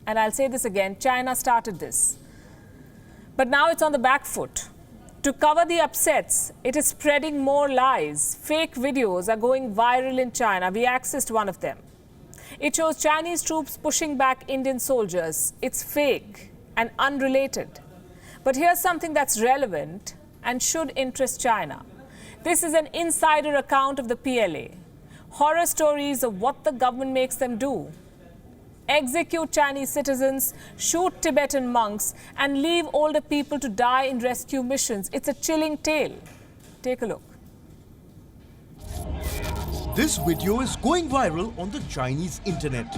And I'll say this again, China started this. But now it's on the back foot. To cover the upsets, it is spreading more lies. Fake videos are going viral in China. We accessed one of them. It shows Chinese troops pushing back Indian soldiers. It's fake and unrelated. But here's something that's relevant and should interest China. This is an insider account of the PLA. Horror stories of what the government makes them do. Execute Chinese citizens, shoot Tibetan monks, and leave older people to die in rescue missions. It's a chilling tale. Take a look. This video is going viral on the Chinese internet.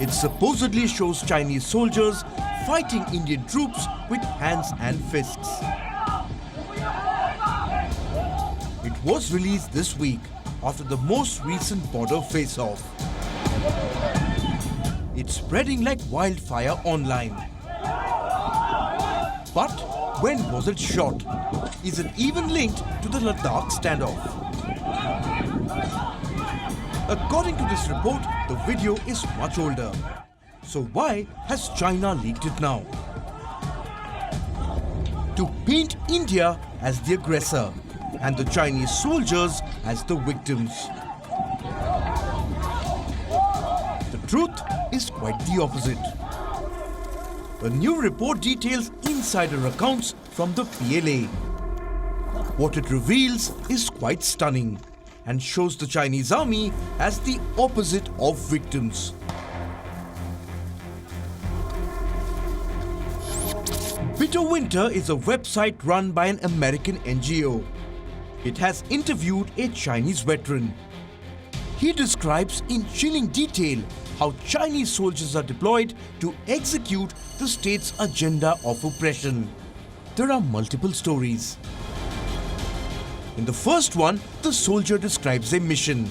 It supposedly shows Chinese soldiers fighting Indian troops with hands and fists. It was released this week after the most recent border face-off. It's spreading like wildfire online. But when was it shot? Is it even linked to the Ladakh standoff? According to this report, the video is much older. So why has China leaked it now? To paint India as the aggressor and the Chinese soldiers as the victims. The truth is quite the opposite. A new report details insider accounts from the PLA. What it reveals is quite stunning and shows the Chinese army as the opposite of victims. Bitter Winter is a website run by an American NGO. It has interviewed a Chinese veteran. He describes in chilling detail how Chinese soldiers are deployed to execute the state's agenda of oppression. There are multiple stories. In the first one, the soldier describes a mission,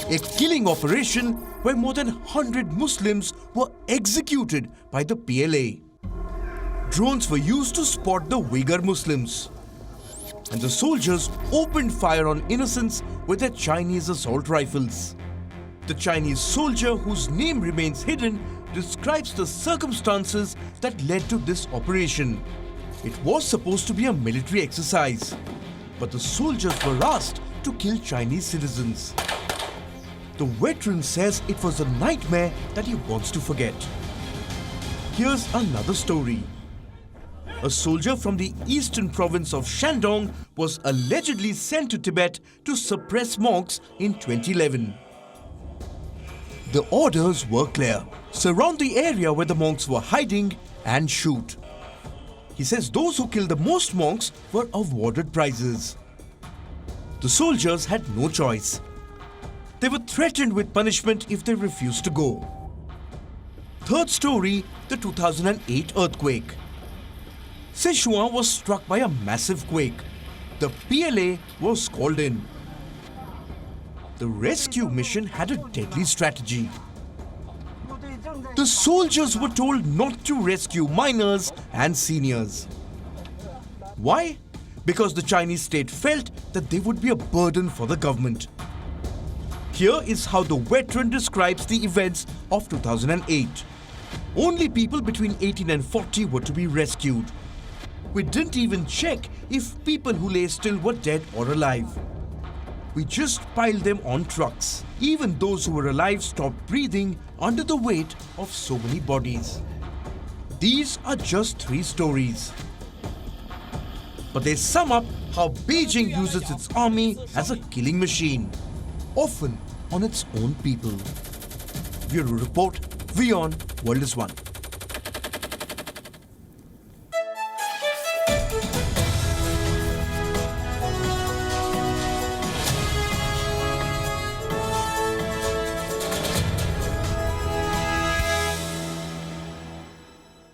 a killing operation where more than 100 Muslims were executed by the PLA. Drones were used to spot the Uighur Muslims, and the soldiers opened fire on innocents with their Chinese assault rifles. The Chinese soldier, whose name remains hidden, describes the circumstances that led to this operation. It was supposed to be a military exercise, but the soldiers were asked to kill Chinese citizens. The veteran says it was a nightmare that he wants to forget. Here's another story. A soldier from the eastern province of Shandong was allegedly sent to Tibet to suppress monks in 2011. The orders were clear: surround the area where the monks were hiding and shoot. He says those who killed the most monks were awarded prizes. The soldiers had no choice. They were threatened with punishment if they refused to go. Third story, the 2008 earthquake. Sichuan was struck by a massive quake. The PLA was called in. The rescue mission had a deadly strategy. The soldiers were told not to rescue minors and seniors. Why? Because the Chinese state felt that they would be a burden for the government. Here is how the veteran describes the events of 2008. Only people between 18 and 40 were to be rescued. We didn't even check if people who lay still were dead or alive. We just piled them on trucks. Even those who were alive stopped breathing under the weight of so many bodies. These are just 3 stories. But they sum up how Beijing uses its army as a killing machine, often on its own people. Bureau Report, WION World is One.